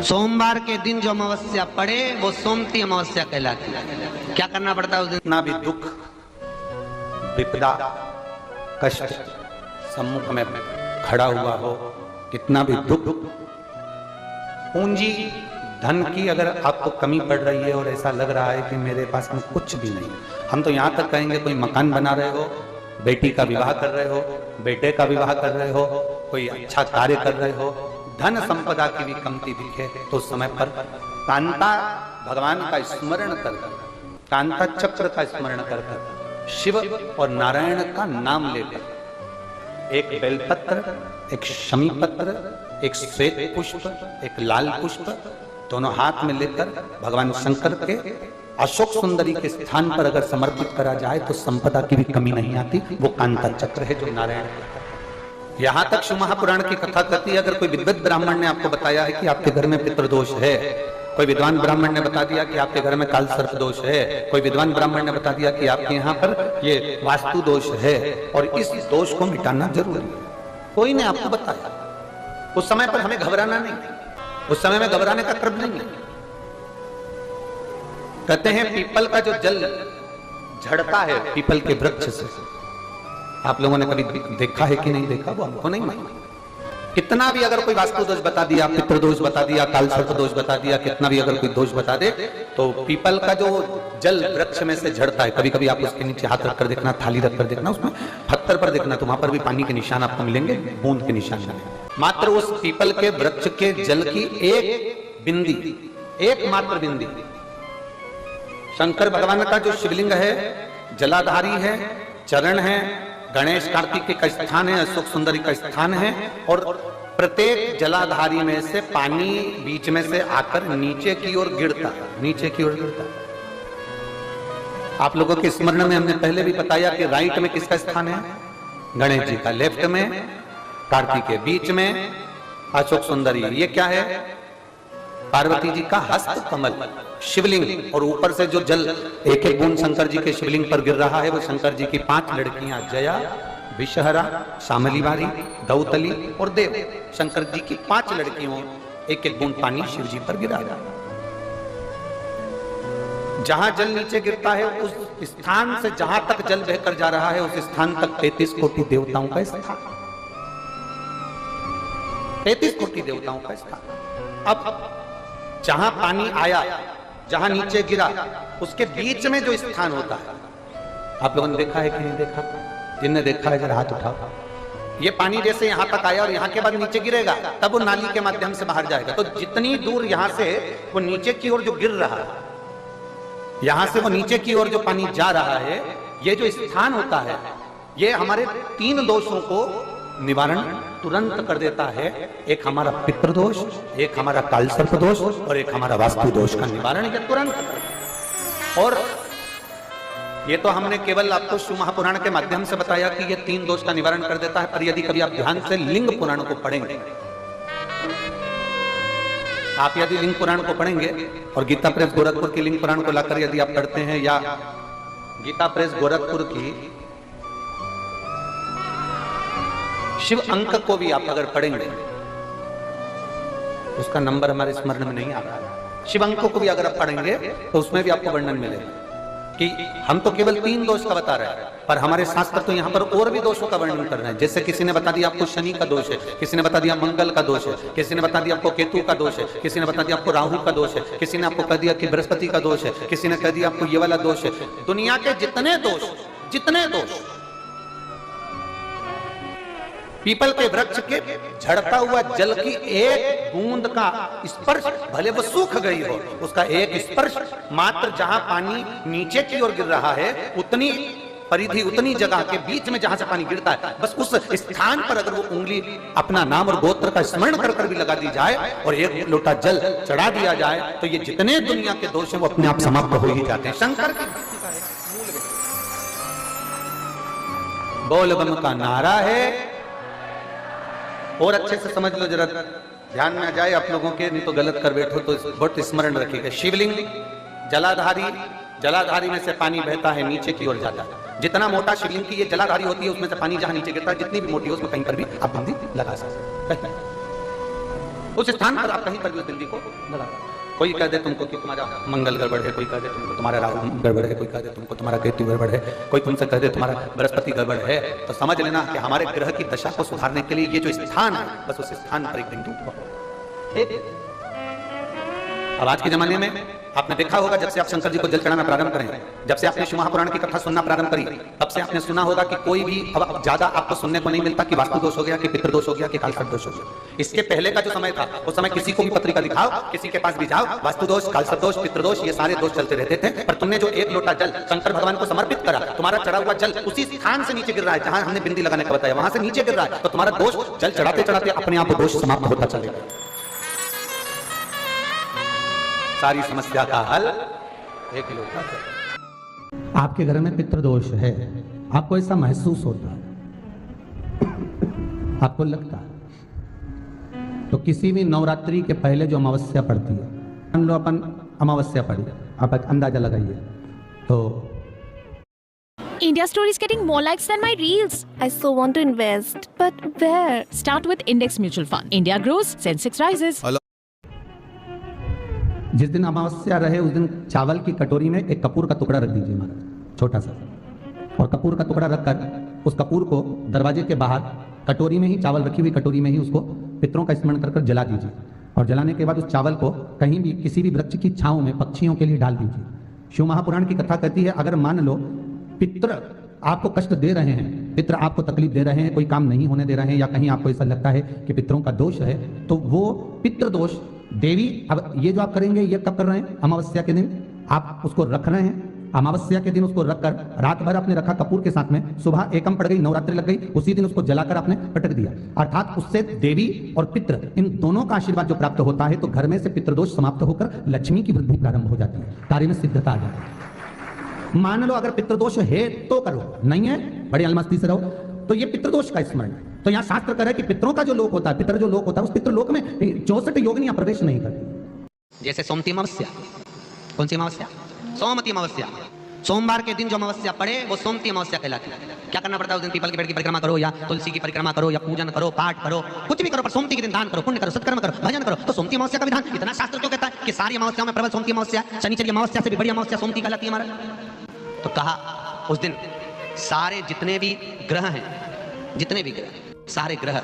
सोमवार के दिन जो अमावस्या पड़े वो सोमती अमावस्या कहलाती है। क्या करना पड़ता है उस दिन? कितना भी दुख विपदा कष्ट सम्मुख में खड़ा हुआ हो, कितना भी दुख, पूंजी धन की अगर आपको कमी पड़ रही है और ऐसा लग रहा है कि मेरे पास में कुछ भी नहीं, हम तो यहाँ तक कहेंगे कोई मकान बना रहे हो, बेटी का विवाह कर रहे हो, बेटे का विवाह कर रहे हो, कोई अच्छा कार्य कर रहे हो, धन संपदा की भी कमती दिखे तो उस समय पर कांता भगवान का स्मरण कर, कांता चक्र का स्मरण कर शिव और नारायण का नाम लेकर एक बेलपत्र, एक शमी पत्र, एक श्वेत पुष्प, एक लाल पुष्प दोनों हाथ में लेकर भगवान शंकर के अशोक सुंदरी के स्थान पर अगर समर्पित करा जाए तो संपदा की भी कमी नहीं आती। वो कांता चक्र है जो नारायण है। यहां तक शिव महापुराण की कथा कहती है, अगर कोई विद्वत ब्राह्मण ने आपको बताया है कि आपके घर में पितृदोष है, कोई विद्वान ब्राह्मण ने बता दिया कि आपके घर में काल सर्प दोष है, कोई विद्वान ब्राह्मण ने बता दिया कि आपके यहाँ पर ये वास्तु दोष है और इस दोष को मिटाना जरूरी है, कोई ने आपको बताया, उस समय पर हमें घबराना नहीं, उस समय में घबराने का क्रम नहीं है। कहते हैं पीपल का जो जल झड़ता है पीपल के वृक्ष से, आप लोगों ने कभी देखा है कि नहीं देखा वो हमको नहीं मालूम। कितना भी अगर कोई वास्तु दोष बता दिया, पितृदोष बता दिया, काल सर्प दोष बता दिया, कितना भी अगर कोई दोष बता दे तो पीपल का जो जल वृक्ष में से झड़ता है, कभी कभी आप उसके नीचे हाथ रखकर देखना, थाली रखकर देखना, उसमें पत्थर पर देखना तो वहां पर भी पानी के निशान आपको मिलेंगे, बूंद के निशान मिलेंगे। मात्र उस पीपल के वृक्ष के जल की एक बिंदी, एकमात्र बिंदी, शंकर भगवान का जो शिवलिंग है जलाधारी है, चरण है, गणेश कार्तिक का स्थान है, अशोक सुंदरी का स्थान है और प्रत्येक जलाधारी में से पानी बीच में से आकर नीचे की ओर गिरता है, नीचे की ओर गिरता है। आप लोगों के स्मरण में हमने पहले भी बताया कि राइट में किसका स्थान है? गणेश जी का, लेफ्ट में कार्तिक के, बीच में अशोक सुंदरी। ये क्या है? पार्वती जी का हस्त कमल शिवलिंग, और ऊपर से जो जल एक एक बूंद शंकर जी के शिवलिंग पर गिर रहा है वो शंकर जी की 5 लड़कियां जया, विषहरा, शामलीवारी, दौतली और देव, शंकर जी की 5 लड़कियों एक एक बूंद पानी शिव जी पर गिरा रहा है। जहां जल नीचे गिरता है उस स्थान से जहां तक जल बहकर जा रहा है उस स्थान तक 33 कोटि देवताओं का स्थान, 33 कोटि देवताओं का स्थान। अब जहां पानी आया, जहां नीचे गिरा, उसके बीच में जो स्थान होता है, आप लोगों ने देखा है कि नहीं देखा? जिनने देखा है जरा हाथ उठाओ। ये पानी जैसे यहां तक आया और यहां के बाद नीचे गिरेगा तब वो नाली के माध्यम से बाहर जाएगा, तो जितनी दूर यहां से वो नीचे की ओर जो गिर रहा है, यहां से वो नीचे की ओर जो पानी जा रहा है, ये जो स्थान होता है ये हमारे 3 दोषों को निवारण तुरंत कर देता है। एक हमारा पितृदोष, एक हमारा काल सर्प दोष और एक हमारा वास्तु दोष का निवारण ये तुरंत कर देता है। और ये तो हमने केवल आपको शिव महापुराण के माध्यम से बताया कि ये 3 दोष का निवारण कर देता है, पर यदि कभी आप ध्यान से लिंग पुराण को पढ़ेंगे, आप यदि लिंग पुराण को पढ़ेंगे और गीता प्रेस गोरखपुर की लिंग पुराण को लाकर यदि आप पढ़ते हैं, या गीता प्रेस गोरखपुर की शिव अंक को भी आप अगर पढ़ेंगे, उसका नंबर हमारे स्मरण में नहीं आ रहा है, शिव अंक को भी अगर आप पढ़ेंगे तो उसमें भी आपको वर्णन मिलेगा कि हम तो केवल 3 दोष का बता रहे हैं, पर हमारे शास्त्र तो यहाँ पर और भी दोषों का वर्णन कर रहे हैं। जैसे किसी ने बता दिया आपको शनि का दोष है, किसी ने बता दिया मंगल का दोष है, किसी ने बता दिया आपको केतु का दोष है, किसी ने बता दिया आपको राहु का दोष है, किसी ने आपको कह दिया कि बृहस्पति का दोष है, किसी ने कह दिया आपको ये वाला दोष है। दुनिया के जितने दोष पीपल के वृक्ष के झड़ता हुआ जल की एक बूंद का स्पर्श, भले वो सूख गई हो, उसका एक स्पर्श मात्र जहां पानी नीचे की ओर गिर रहा है उतनी परिधि, उतनी जगह के बीच में जहां से पानी गिरता है, बस उस स्थान पर अगर वो उंगली अपना नाम और गोत्र का स्मरण कर कर भी लगा दी जाए और एक लोटा जल चढ़ा दिया जाए तो ये जितने दुनिया के दोष हैं वो अपने आप समाप्त हो ही जाते हैं। शंकर की बोल बम का नारा है, और अच्छे से समझ लो, जरा ध्यान में आ जाए आप लोगों के, नहीं तो गलत कर बैठो तो बहुत स्मरण रखिएगा। शिवलिंग जलाधारी, जलाधारी में से पानी बहता है नीचे की ओर जाता है। जितना मोटा शिवलिंग की ये जलाधारी होती है उसमें से पानी जहां नीचे गिरता है, जितनी भी मोटी हो उसमें कहीं पर भी आप बंदी लगा सकते हैं। उस स्थान पर आप कहीं पर भी उस बिंदी को लगा दो। कोई कह दे तुमको कि तुम्हारा मंगल गड़बड़ है, कोई कह दे तुमको तुम्हारा राहु गड़बड़ है, कोई कह दे तुमको तुम्हारा केतु गड़बड़ है, कोई तुमसे कह दे तुम्हारा बृहस्पति गड़बड़ है, तो समझ लेना कि हमारे ग्रह की दशा को सुधारने के लिए ये जो स्थान है, बस उस स्थान पर एक बिंदु ठीक। अब आज के जमाने में आपने देखा होगा, जब से आप शंकर जी को जल चढ़ाना प्रारंभ करें, जब से आपने शिव महापुराण की कथा सुनना प्रारंभ करी, तब से आपने सुना होगा कि कोई भी अब ज्यादा आपको सुनने को नहीं मिलता कि वास्तु दोष हो गया, कि पितृ दोष हो गया, कि कालसर्प दोष हो गया। इसके पहले का जो समय था, उस समय किसी को भी पत्रिका दिखाओ, किसी के पास भी जाओ, वास्तु दोष, कालसर्प दोष, पितृ दोष, ये सारे दोष चलते रहते थे। पर तुमने जो एक लोटा जल शंकर भगवान को समर्पित करा, तुम्हारा चढ़ा हुआ जल उसी स्थान से नीचे गिर रहा है जहां हमने बिंदी लगाने का बताया, वहां से नीचे गिर रहा है, तो तुम्हारा दोष जल चढ़ाते चढ़ाते अपने आप दोष समाप्त होता चलेगा। सारी समस्या का हल एक लोटा जल। आपके घर में पितृदोष है, आपको ऐसा महसूस होता है, आपको लगता है, तो किसी भी नवरात्रि के पहले जो अमावस्या पड़ती है, मान लो अपन अमावस्या पड़ी, आप एक अंदाजा लगाइए, तो India Story is getting more likes than my reels. I so want to invest, but where? Start with Index Mutual Fund. India grows, Sensex rises. जिस दिन अमावस्या रहे उस दिन चावल की कटोरी में एक कपूर का टुकड़ा रख दीजिए महाराज, छोटा सा, और कपूर का टुकड़ा रखकर उस कपूर को दरवाजे के बाहर कटोरी में ही, चावल रखी हुई कटोरी में ही उसको पितरों का स्मरण कर जला दीजिए। और जलाने के बाद उस चावल को कहीं भी किसी भी वृक्ष की छांव में पक्षियों के लिए डाल दीजिए। शिव महापुराण की कथा कहती है, अगर मान लो पितृ आपको कष्ट दे रहे हैं, पितृ आपको तकलीफ दे रहे हैं, कोई काम नहीं होने दे रहे हैं, या कहीं आपको ऐसा लगता है कि पितरों का दोष है, तो वो पितृ दोष देवी, अब ये जो आप करेंगे ये कब कर रहे हैं? अमावस्या के दिन आप उसको रख रहे हैं, अमावस्या के दिन उसको रखकर रात भर आपने रखा कपूर के साथ में, सुबह एकम पड़ गई, नवरात्रि लग गई, उसी दिन उसको जलाकर आपने पटक दिया, अर्थात उससे देवी और पितृ इन दोनों का आशीर्वाद जो प्राप्त होता है, तो घर में से पितृदोष समाप्त होकर लक्ष्मी की वृद्धि प्रारंभ हो जाती है, कार्य में सिद्धता आ जाती है। मान लो अगर पितृदोष है तो करो, नहीं है बड़ी अलमस्ती से रहो, तो ये पितृदोष का स्मरण। तो यहाँ शास्त्र कह रहा है कि पितरों का जो लोक होता है, पितर जो लोक होता है, उस पितृलोक में 64 योगिनियां प्रवेश नहीं करती। जैसे सोमती अमावस्या, कौन सी अमावस्या? सोमती अमावस्या। सोमवार के दिन जो अमावस्या पड़े वो सोमती अमावस्या कहलाती है। क्या करना पड़ता है उस दिन? पीपल के पेड़ की परिक्रमा करो, या तुलसी की परिक्रमा करो, या पूजन करो, पाठ करो, कुछ भी करो, पर सोमती के दिन दान करो, पुण्य करो, सत्कर्म करो, भजन करो। तो सोमती अमावस्या का विधान इतना शास्त्र क्यों कहता है कि सारी अमावस्याओं में प्रबल सोमती अमावस्या, शनिचरी अमावस्या से भी बड़ी अमावस्या सोमती कहलाती है हमारा। तो कहा उस दिन सारे जितने भी ग्रह हैं, जितने भी ग्रह, सारे ग्रह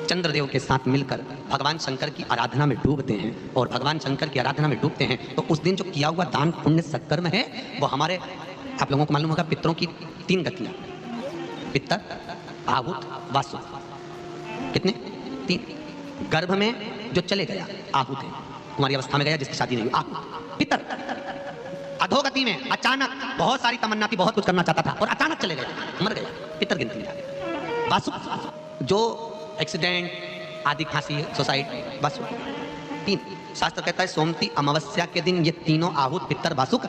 चंद्रदेव के साथ मिलकर भगवान शंकर की आराधना में डूबते हैं, और भगवान शंकर की आराधना में डूबते हैं तो उस दिन जो किया हुआ दान पुण्य सत्कर्म है वो हमारे, आप लोगों को मालूम होगा, पितरों की 3 गतियां, पितर, आहुत, वासु। कितने? 3। गर्भ में जो चले गया आहुत है, तुम्हारी अवस्था में गया जिसकी शादी नहीं हुई, आहुत। पितर अधोगति में अचानक बहुत सारी तमन्ना थी, बहुत कुछ करना चाहता था और अचानक चले गया, मर गया, पितर गिनती में आ गया। वासु जो एक्सीडेंट आदि, खांसी, सुसाइड, वासु। 3 शास्त्र कहता है सोमती अमावस्या के दिन ये तीनों आहूत, पितर, वासुक,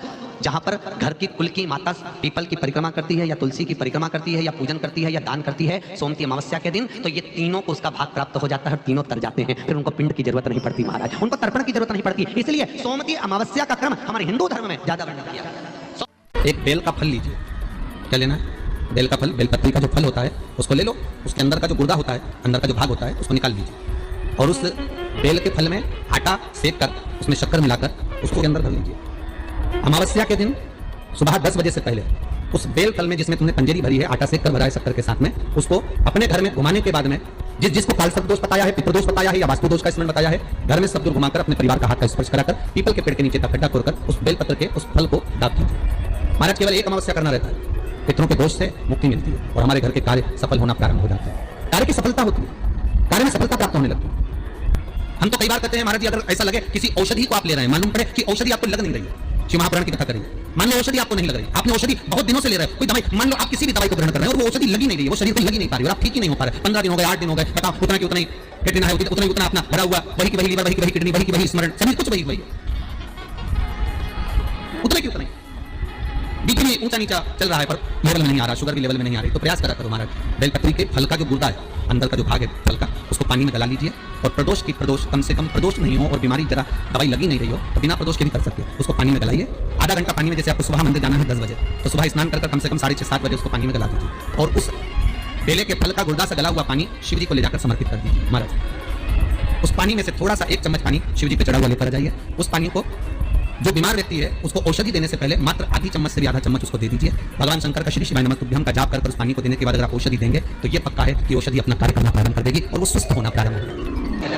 जहां पर घर की कुल की माता पीपल की परिक्रमा करती है, या तुलसी की परिक्रमा करती है, या पूजन करती है, या दान करती है सोमती अमावस्या के दिन, तो ये तीनों को उसका भाग प्राप्त हो जाता है, तीनों तर जाते हैं, फिर उनको पिंड की जरूरत नहीं पड़ती महाराज, उनको तर्पण की जरूरत नहीं पड़ती। इसलिए सोमती अमावस्या का क्रम हमारे हिंदू धर्म में ज्यादा वर्णन किया गया। एक बेल का फल लीजिए, क्या लेना है? बेल का फल, बेलपत्री का जो फल होता है उसको ले लो, उसके अंदर का जो गुर्दा होता है, अंदर का जो भाग होता है उसको निकाल लीजिए, और उस बेल के फल में आटा सेक कर उसमें शक्कर मिलाकर उसको अंदर भर लीजिए। अमावस्या के दिन सुबह 10 बजे से पहले उस बेल फल में जिसमें तुमने पंजेरी भरी है, आटा सेक कर भरा है शक्कर के साथ में, उसको अपने घर में घुमाने के बाद में जिसको कालसर्प दोष बताया है, पितृदोष बताया है, या वास्तु दोष का स्मरण बताया है, घर में सब दूर घुमाकर अपने परिवार का हाथ का स्पर्श कराकर पीपल के पेड़ के नीचे का खड्डा खोदकर उस बेल पत्र के उस फल को दाब दीजिए। महाराज केवल एक अमावस्या करना रहता है, पितरों के दोष से मुक्ति मिलती है और हमारे घर के कार्य सफल होना प्रारंभ हो जाता है, कार्य की सफलता होती है, कार्य में सफलता प्राप्त होने लगती है। हम तो कई बार कहते हैं महाराज जी, अगर ऐसा लगे किसी औषधि को आप ले रहे हैं, मालूम पड़े कि औषधि आपको लग नहीं रही है, शिव महापुराण की कथा करेंगे, मान लो औषधि आपको नहीं लग रही, आपने औषधि बहुत दिनों से ले रहे हैं, कोई दवाई, मान लो आप किसी भी दवाई को ग्रहण कर रहे हैं और वो औषधि लगी नहीं रही है, वो शरीर को लगी नहीं पा रही, और आप ठीक ही नहीं हो पा रहे, 15 दिन हो गए, 8 दिन हो गए, बताओ उतना की उतना ही किडनी है, उतना ही उतना अपना भरा हुआ, वही की वही लीवर, वही की वही किडनी, वही की वही स्मरण, सभी कुछ वही वही, उतना की उतना ही, बीच में ऊंचा नीचा चल रहा है, पर लेवल में नहीं आ रहा, शुगर की लेवल में नहीं आ रही, तो प्रयास करा करो महाराज, बेलपत्री के फल का जो गुर्दा है, अंदर का जो भाग है फल का, उसको पानी में गला लीजिए, और प्रदोष कम से कम प्रदोष नहीं हो और बीमारी जरा दवाई लगी नहीं रही हो तो बिना प्रदोष के भी कर सकते हो, उसको पानी में गलाइए, आधा घंटा पानी में, जैसे आपको सुबह मंदिर जाना है 10 बजे, तो सुबह स्नान कर कम से कम 6:30-7 बजे उसको पानी में गला दीजिए, और उस बेले के फल का गुर्दा से गला हुआ पानी शिव जी को ले जाकर समर्पित कर दीजिए महाराज। उस पानी में से थोड़ा सा 1 चम्मच पानी शिव जी पे चढ़ा हुआ लेकर आ जाइए। उस पानी को जो बीमार व्यक्ति है उसको औषधि देने से पहले मात्र आधी चम्मच से भी आधा चम्मच उसको दे दीजिए। भगवान शंकर का श्री शिवाय नमः तुभ्यम का जाप कर उस पानी को देने के बाद अगर आप औषधि देंगे तो ये पक्का है कि औषधि अपना कार्य करना प्रारंभ कर देगी और वो स्वस्थ होना प्रारंभ होगा।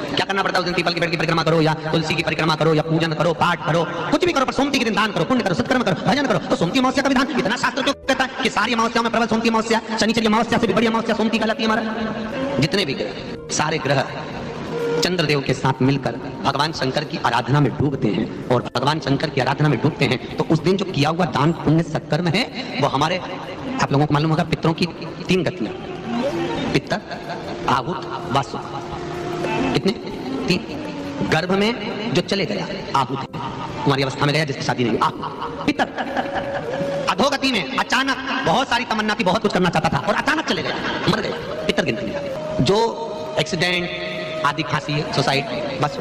क्या करना पड़ता है उस दिन? पीपल के पेड़ की परिक्रमा करो या तुलसी की परिक्रमा करो या पूजन करो, पाठ करो, कुछ भी करो, पर सोमती के दिन दान करो, पुण्य करो, सत्कर्म करो, भजन करो। तो सोमती अमावस्या का विधान इतना शास्त्र क्यों कहता है कि सारी अमावस्याओं में प्रबल सोमती अमावस्या, शनिचरी अमावस्या से भी बड़ी अमावस्या सोमती कहलाती है। हमारा जितने भी ग्रह, सारे ग्रह चंद्रदेव के साथ मिलकर भगवान शंकर की आराधना में डूबते हैं और भगवान शंकर की आराधना में डूबते हैं तो उस दिन जो किया हुआ दान पुण्य सत्कर्म है वो हमारे, आप लोगों को मालूम होगा, पितरों की 3 गतियां, पितर, आहूत, वासु। कितने? 3। गर्भ में जो चले गया आहूत, कुमारी अवस्था में गया जिसकी शादी नहीं हुई, आहूत। पितर अधोगति में अचानक बहुत सारी तमन्ना थी, बहुत कुछ करना चाहता था और अचानक चले गया, मर गया, पितर गिनती में। जो एक्सीडेंट आदि, खांसी, सुसाइड, बस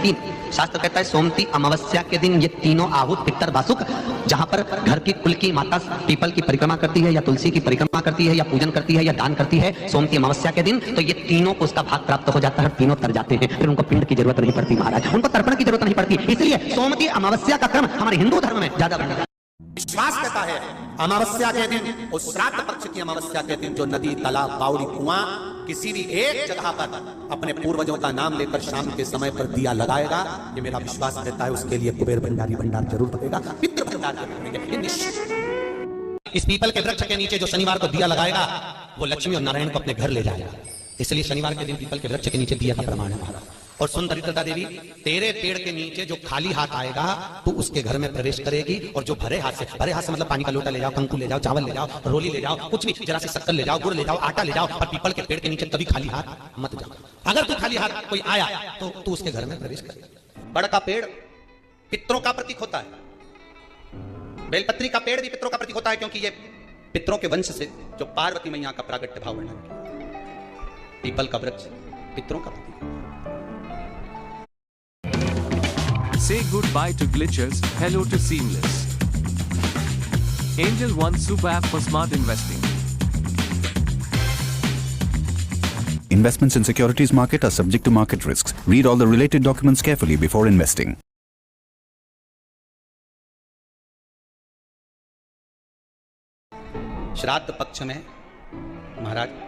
3। शास्त्र कहता है सोमती अमावस्या के दिन ये तीनों आहूत, पितर, वासुक, जहां पर घर की कुल की माता पीपल की परिक्रमा करती है या तुलसी की परिक्रमा करती है या पूजन करती है या दान करती है सोमती अमावस्या के दिन, तो ये तीनों को उसका भाग प्राप्त हो जाता है, तीनों तर जाते हैं, फिर उनको पिंड की जरूरत नहीं पड़ती महाराज, उनको तर्पण की जरूरत नहीं पड़ती। इसलिए सोमती अमावस्या का क्रम हमारे हिंदू धर्म में ज्यादा बढ़ा। विश्वास कहता है अमावस्या के दिन, उस श्राद्ध पक्ष की अमावस्या के दिन, जो नदी, तालाब, बावड़ी, कुआं, किसी भी एक जगह पर अपने पूर्वजों का नाम लेकर शाम के समय पर दिया लगाएगा, ये मेरा विश्वास रहता है, उसके लिए कुबेर भंडारी भंडार जरूर पड़ेगा, पितृ भंडार जरूर पड़ेगा। इस पीपल के वृक्ष के नीचे जो शनिवार को दिया लगाएगा वो लक्ष्मी और नारायण को अपने घर ले जाएगा। इसलिए शनिवार के दिन पीपल के वृक्ष के नीचे दिया का प्रमाण है महाराज। और सुन दरिद्रता देवी, तेरे पेड़ के नीचे जो खाली हाथ आएगा तो उसके घर में प्रवेश करेगी, और जो भरे हाथ से मतलब पानी का लोटा ले जाओ, कंकु ले जाओ, चावल ले जाओ, रोली ले जाओ, कुछ भी, जरा सी शक्कर ले जाओ, गुड़ ले जाओ, आटा ले जाओ, और पीपल के पेड़ के नीचे कभी खाली हाथ मत जाओ। अगर तू खाली हाथ कोई आया तो तू उसके घर में प्रवेश करेगा। बड़ का पेड़ पितरों का प्रतीक होता है, बेलपत्री का पेड़ भी पितरों का प्रतीक होता है, क्योंकि ये पितरों के वंश से जो पार्वती मैया का प्रागट्य भाव वर्णन किया। पीपल का वृक्ष पितरों का प्रतीक। Say goodbye to glitches, hello to seamless. Angel One Super App for Smart Investing. Investments in securities market are subject to market risks. Read all the related documents carefully before investing. श्राद्ध पक्ष में महाराज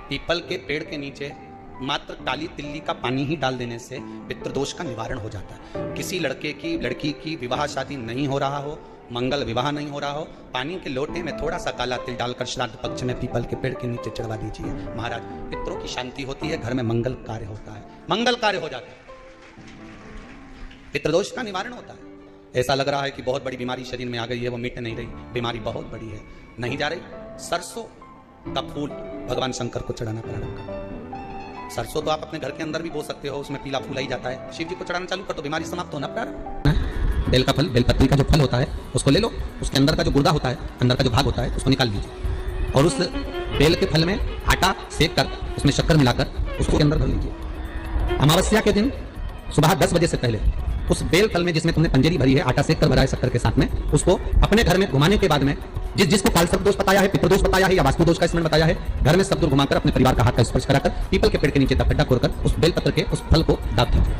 people के पेड़ के नीचे मात्र काली तिल्ली का पानी ही डाल देने से पितृदोष का निवारण हो जाता है। किसी लड़की की विवाह शादी नहीं हो रहा हो, मंगल विवाह नहीं हो रहा हो, पानी के लोटे में थोड़ा सा काला तिल डालकर श्राद्ध पक्ष में पीपल के पेड़ के नीचे चढ़वा दीजिए महाराज। पितरों की शांति होती है, घर में मंगल कार्य होता है, मंगल कार्य हो जाता है, पितृदोष का निवारण होता है। ऐसा लग रहा है कि बहुत बड़ी बीमारी शरीर में आ गई है, वो मिट नहीं रही, बीमारी बहुत बड़ी है, नहीं जा रही। सरसों का फूल भगवान शंकर को चढ़ाना प्रारंभ करो। सरसों तो आप अपने घर के अंदर भी बो सकते हो, उसमें पीला फूल ही जाता है, शिव जी को चढ़ाना चालू कर तो बीमारी समाप्त होना प्रारंभ। बेल का फल, बेलपत्री का जो फल होता है उसको ले लो, उसके अंदर का जो गुर्दा होता है, अंदर का जो भाग होता है उसको निकाल लीजिए, और उस बेल के फल में आटा सेक कर उसमें शक्कर मिलाकर उसको अंदर भर लीजिए। अमावस्या के दिन सुबह 10 बजे से पहले उस बेल फल में जिसमें तुमने पंजेरी भरी है, आटा सेक कर भरा है शक्कर के साथ में, उसको अपने घर में घुमाने के बाद में जिसको काल सर्प दोष बताया है, पितृदोष बताया है या वास्तु दोष का स्मरण बताया है, घर में सब दूर घुमाकर अपने परिवार का हाथ का स्पर्श कराकर पीपल के पेड़ के नीचे तक गड्ढा खोदकर उस बेल पत्र के उस फल को दाब दीजिए।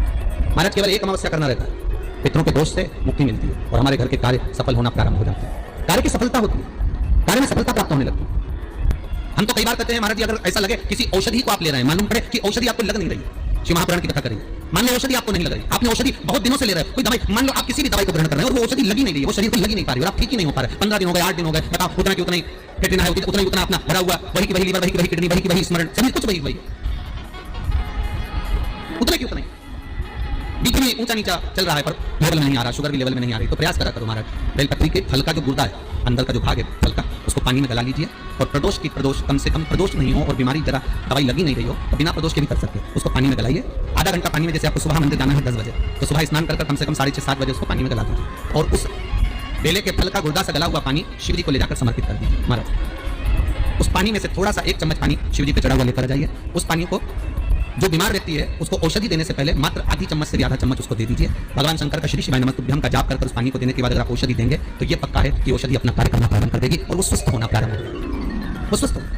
महाराज केवल एक अमावस्या करना रहता है, पितरों के दोष से मुक्ति मिलती है और हमारे घर के कार्य सफल होना प्रारंभ हो जाते हैं, कार्य की सफलता होती है, कार्य में सफलता प्राप्त होने लगती है। हम तो कई बार कहते हैं महाराज जी, अगर ऐसा लगे किसी औषधि को आप ले रहे हैं, मालूम पड़े कि औषधि आपको लग नहीं रही, शिव महापुराण की कथा करेंगे, मान लो औषधि आपको नहीं लग रही, आपने औषधि बहुत दिनों से ले रहे हैं, कोई दवाई, मान लो आप किसी भी दवाई को ग्रहण कर रहे हैं और वो औषधि लगी नहीं रही, वो शरीर को लगी नहीं पा रही और आप ठीक ही नहीं हो पा रहे, 15 दिन हो गए, 8 दिन हो गए, बताओ उतना की उतना ही किडनी है, उतना ही उतना अपना भरा हुआ, वही की वही लीवर, वही की वही किडनी, वही की वही स्मरण, सभी कुछ वही उतना की उतना ही, बीच में ऊंचा नीचा चल रहा है पर लेवल में नहीं आ रहा, शुगर भी लेवल में नहीं आ रही, तो प्रयास करा करो महाराज। बेलपत्री के फल का जो गुर्दा है, अंदर का जो भाग है फल का, उसको पानी में गला लीजिए और प्रदोष कम से कम प्रदोष नहीं हो और बीमारी जरा दवाई लगी नहीं रही हो तो बिना प्रदोष के भी कर सकते हैं, उसको पानी में गलाइए। आधा घंटा पानी में, जैसे आपको सुबह मंदिर जाना है 10 बजे, तो सुबह स्नान कर कम से कम 6:30-7 बजे उसको पानी में गला दीजिए और उस बेले के फल का गुर्दा से गला हुआ पानी शिव जी को ले जाकर समर्पित कर दीजिए महाराज। उस पानी में से थोड़ा सा 1 चम्मच पानी शिव जी पे चढ़ा हुआ लेकर जाइए। उस पानी को जो बीमार व्यक्ति है उसको औषधि देने से पहले मात्र आधी चम्मच से भी आधा चम्मच उसको दे दीजिए। भगवान शंकर का श्री शिवाय नमः तुभ्यम का जाप कर उस पानी को देने के बाद अगर आप औषधि देंगे तो ये पक्का है कि औषधि अपना कार्य करना प्रारंभ कर देगी और वो स्वस्थ होना प्रारंभ होगा, वो स्वस्थ होगा।